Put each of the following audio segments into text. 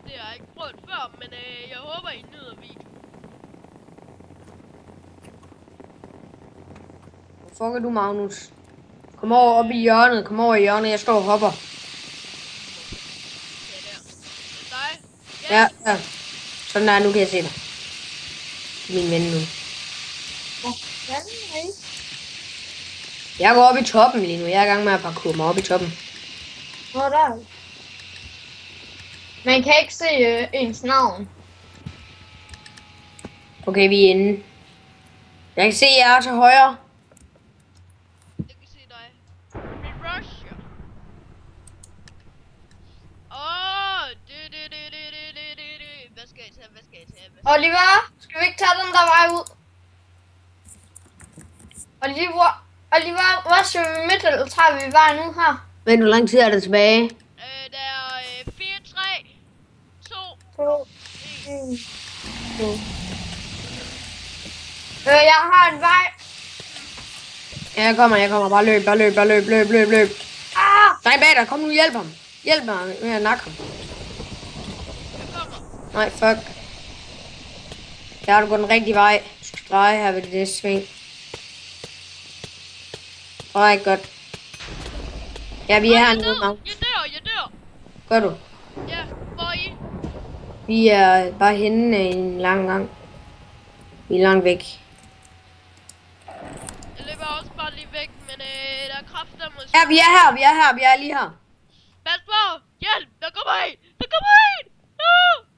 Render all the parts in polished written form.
Det har jeg ikke prøvet før, men jeg håber, I nyder videoen. Hvor fuck er du, Magnus? Kom over op i hjørnet. Kom over i hjørnet. Jeg står og hopper. Ja, der. Det er dig. Ja, ja. Sådan der, nu kan jeg se dig. Min ven nu. Jeg går op i toppen lige nu. Jeg er i gang med at parkour mig op i toppen. Hvor der? Man kan ikke se ens navn. Okay, vi er inde. Jeg kan se jer til højre. Jeg kan se dig. Vi rusher. Hvad skal jeg tage? Hvad skal jeg tage? Oliver, skal vi ikke tage den der vej ud? Oliver, hvad skal vi midt, eller tager vi vejen ud her? Men hvor lang tid er det tilbage? Der er 4, 3, 2, 1. Jeg har en vej. Ja, jeg kommer. Bare løb. Ah! Der er bag dig. Kom nu, hjælp ham. Hjælp mig med at nakke ham. jeg kommer. Nej, fuck. Jeg har du gået den rigtige vej. Du skal dreje her ved det sving. Alright, godt. Ja, vi er hernede, Magnus. Jeg dør. Gør du? Ja, hvor er I? Vi er bare henne en lang gang. Vi er langt væk. Jeg løber også bare lige væk, men der er kræfter måske. Ja, vi er lige her. Pas på! Hjælp! Der kommer en!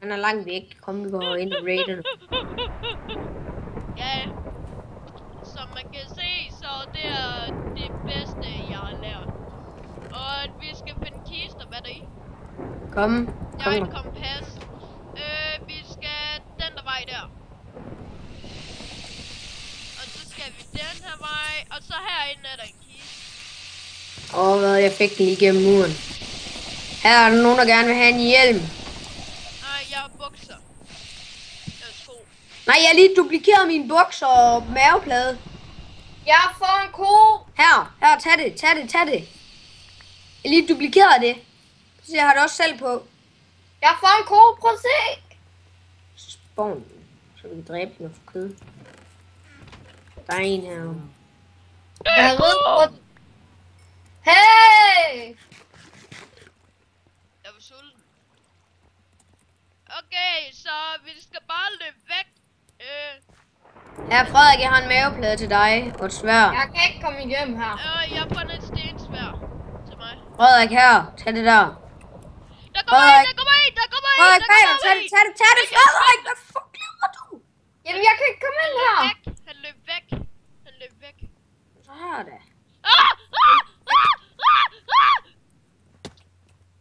Han er langt væk. Kom, vi går ind og raiden. Ja, som man kan se, så det er det bedste, jeg har lært. Og at vi skal finde kister, hvad er der i? Kom. Jeg har et kompas. Vi skal den der vej der. Og så skal vi den her vej, og så herinde er der en kiste. Hvad, jeg fik den lige gennem muren. Her er der nogen, der gerne vil have en hjelm. Nej, jeg har bukser. Jeg har sko. Nej, jeg har lige duplikeret mine bukser og maveplade. Jeg har fået en ko. Her, tag det. Jeg lige duplikeret det. Så jeg har det også selv på. Jeg har fået en ko, prøv at se. Spawn. Så vi kan dræbe den og få kød. Der er en her. Jeg har rødt. Hey! Jeg var sulten. Okay, så vi skal bare løbe væk. Her, Frederik, jeg har en maveplade til dig og et sværd. Jeg kan ikke komme igennem her. Jeg har fundet et stensværd til mig. Frederik, her. Tag det der. Der kommer Frederik. en! Frederik, tag det, Frederik! Hvad fuck laver du? Jamen, jeg kan ikke komme ind her. Han løb væk. Så her da.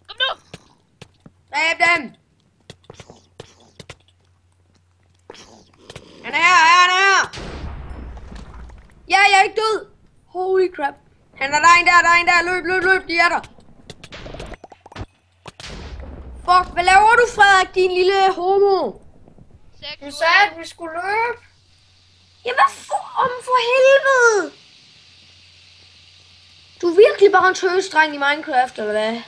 Kom nu! Dræb dem! Han er her! Ja, jeg er ikke død! Holy crap. Der er en der. Løb, de er der. Fuck, hvad laver du, Frederik, din lille homo? Du sagde, at vi skulle løbe. Ja, hvad for helvede? Du er virkelig bare en tøsdreng i Minecraft, eller hvad?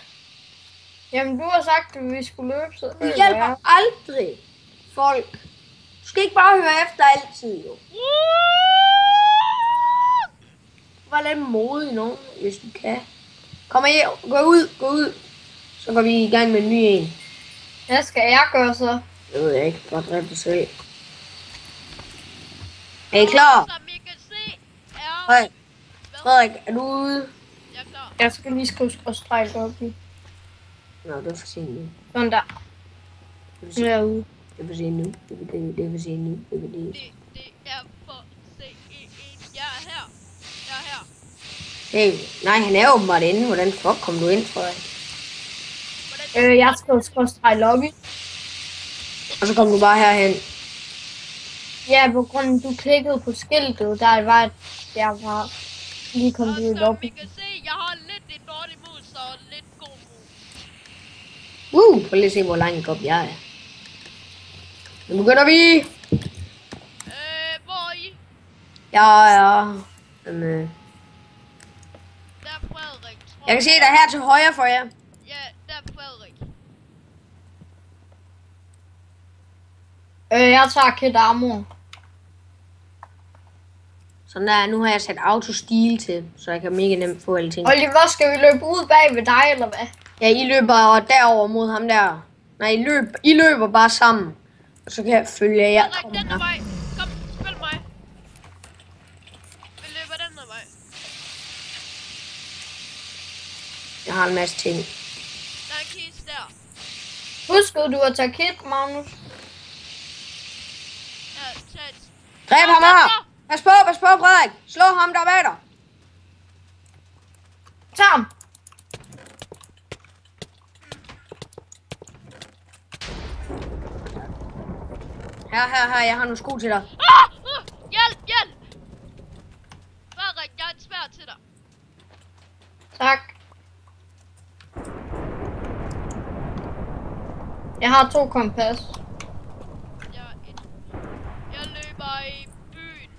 Jamen, du har sagt, at vi skulle løbe, så... Du hjælper aldrig folk. Du skal ikke bare høre efter altid, jo. Var lidt modig nu, hvis du kan. Kom her, gå ud. Så går vi i gang med en ny en. Hvad skal jeg gøre så? Det ved jeg ikke, bare dræb dig selv. Er I klar? Som I kan se, er... Hej. Frederik, er du ude? Jeg er klar. Jeg skal lige skrive skråstreg op i. Nå, det er for sent nu. Sådan der. Det er for Nu er jeg ude. Det er for sent nu. Det er for sent nu. Det er for sent. Jeg er her. Hey, nej, han er åbenbart inde. Hvordan fuck kom du ind, Frederik? Jeg skal skråstreg lobby. Og så kom du bare herhen. Ja, på grund af, du klikkede på skiltet, der var, jeg var lige kommet ud i Og som lobby. I kan se, jeg har lidt en dårlig mus og lidt god mus. Prøv lige at se, hvor langt op jeg er. Nu begynder vi. Hvor er I? Ja. Der er Frederik, tror Jeg kan se dig her til højre for jer. Ja, der er Frederik. Jeg tager kit armor. Sådan der, nu har jeg sat autostil til, så jeg kan mega nemt få alle ting. Oliver, skal vi løbe ud bag ved dig, eller hvad? Ja, I løber derover mod ham der. Nej, I løber bare sammen. Og så kan jeg følge jer. Frederik, den der vej. Kom, følg mig. Vi løber den der vej. Jeg har en masse ting. Der er en kiste der. Huskede du at tage kit, Magnus? Ja, tag et. Dræb ham her! Pas på, Frederik! Slå ham der bag dig! Tag ham! Her, jeg har nogle sko til dig. Hjælp! Frederik, jeg har et sværd til dig. Tak. Jeg har 2 kompas. Jeg løber i byen.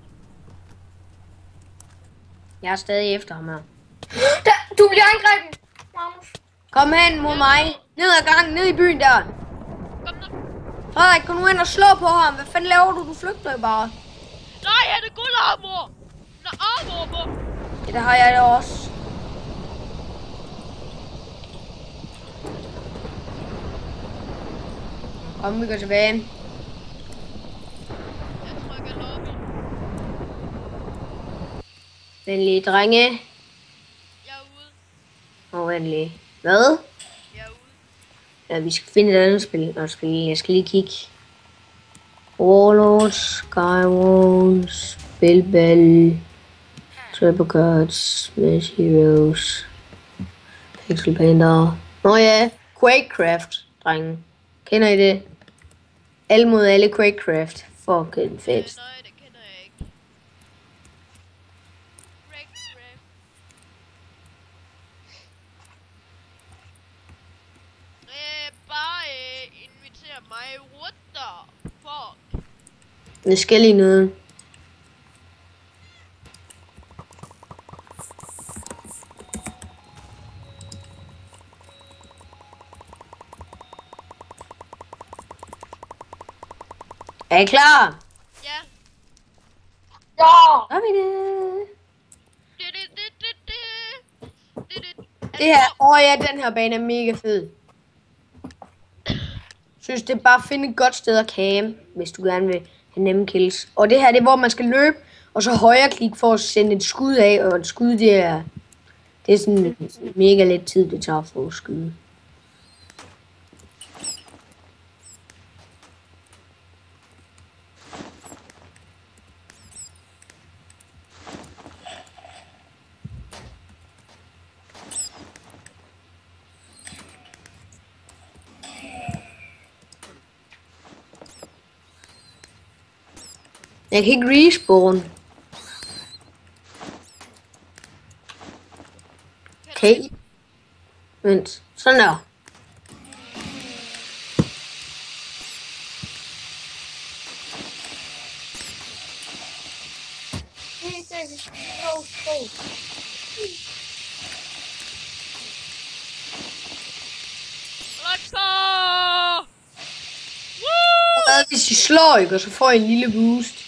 Jeg er stadig efter ham her. Du bliver angrebet, Magnus. Kom hen mod mig. Ned ad gangen, ned i byen der. Kom nu. Frederik, kom nu ind og slå på ham. Hvad fanden laver du? Du flygter jo bare. Nej, han er guldarmor. Nå, armor på. Ja, det har jeg da også. Kom, vi går tilbage. Jeg trykker lobby. Venlige drenge. Jeg er ude. Og venlige. Hvad? Jeg er ude. Ja, vi skal finde et andet spil at spille. Jeg skal lige kigge. Warlords, Skywars, Bilbel, Triple Cuts, Smash Heroes, Pixel Painter. Nå ja, Quakecraft, drenge. Kender I det? Alle mod alle Quakecraft. Fucking fedt. Nej, det kender jeg ikke. Break. Bare invitere mig. What the fuck? Det skal lige noget. Er I klar? Ja. Ja! Så er vi det. Det her, ja, den her bane er mega fed. Synes det er bare at finde et godt sted at campe, hvis du gerne vil have nemme kills. Og det her, det er hvor man skal løbe, og så højre klik for at sende et skud af, og et skud det er sådan mega lidt tid, det tager for at skyde. Jeg kan ikke respawn. Okay. Vent. Sådan der. Let's go! Hvad hvis I slår, ikke, og så får I en lille boost.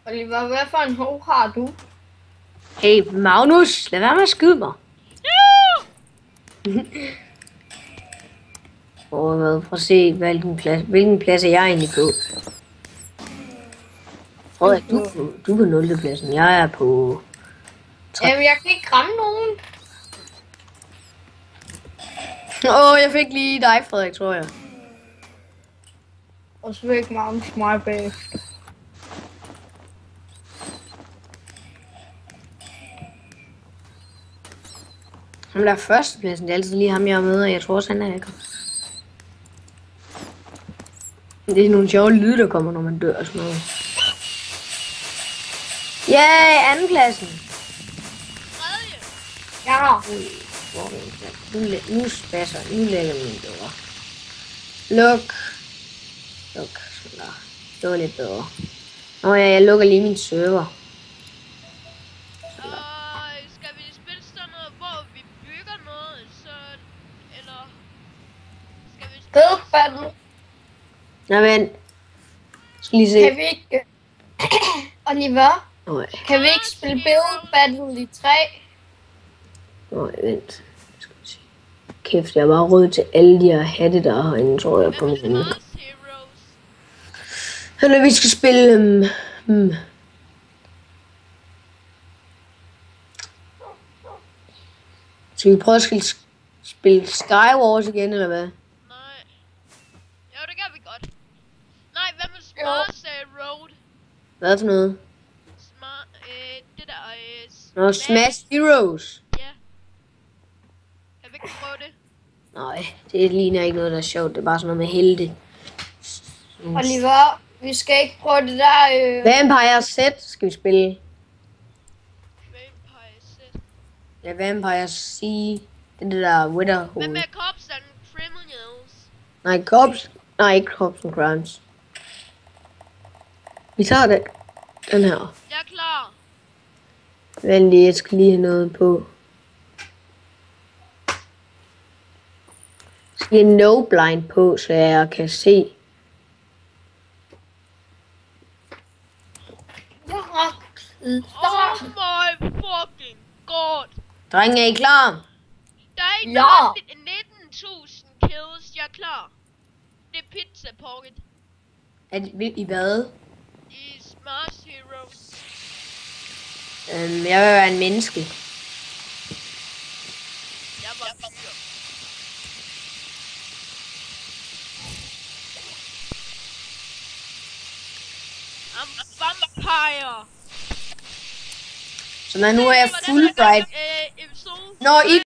Oliver, hvad for en hov har du? Hey, Magnus, lad være med at skyde mig. Prøv at se, hvilken plads er jeg egentlig på. Frederik, du er på 0. pladsen. Jeg er på... Jamen, jeg kan ikke ramme nogen. Jeg fik lige dig, Frederik, tror jeg. Og så fik Magnus mig bagefter. Ham der er førstepladsen, det er altid lige ham, jeg er med, og jeg tror også, han er hacker. Det er nogle sjove lyde, der kommer, når man dør og sådan noget. Ja, andenpladsen. Tredje. Ja. Nu spasser, nu lægger min dør. Luk. Sådan der. Det var lidt bedre. Nå ja, jeg lukker lige min server. Og skal vi spille sådan noget, hvor vi bygger noget, så... Eller... Skal vi spille Build battle. Nå, vent. Skal lige se. Kan vi ikke... Oliver, Nej, kan vi ikke spille build battle i 3? vent. Skal vi se. Kæft, jeg har bare råd til alle de her hatte, der er herinde, tror jeg, på min ende. Mars Heroes? Eller vi skal spille... Skal vi prøve at spille Skywars igen, eller hvad? Nej. Jo, det kan vi godt. Nej, hvad med Mars Road? Hvad for noget? Smart... det der... Nå, Smash Heroes. Ja. Kan vi ikke prøve det? Nej, det ligner ikke noget, der er sjovt. Det er bare sådan noget med helte. Oliver, vi skal ikke prøve det der... Vampire Set skal vi spille. Vampire Set. Ja, Vampire Sea. Det der Hvad Witherhold. med Cops and Criminals? Nej, Cops. Nej, ikke Cops and Crimes. Vi tager den her. Jeg er klar. Vent lige, jeg skal lige have noget på. Jeg skal lige have no blind på, så jeg kan se. Oh my fucking god. Drenge, er I klar? Der er ikke Ja. 19.000 kills. Jeg er klar. Det er Pizza Pocket Vil I hvad? i Mars Heroes. Jeg vil være en menneske. Jeg var fyr. I'm vampire. Så nu er jeg full bright. Episode Når I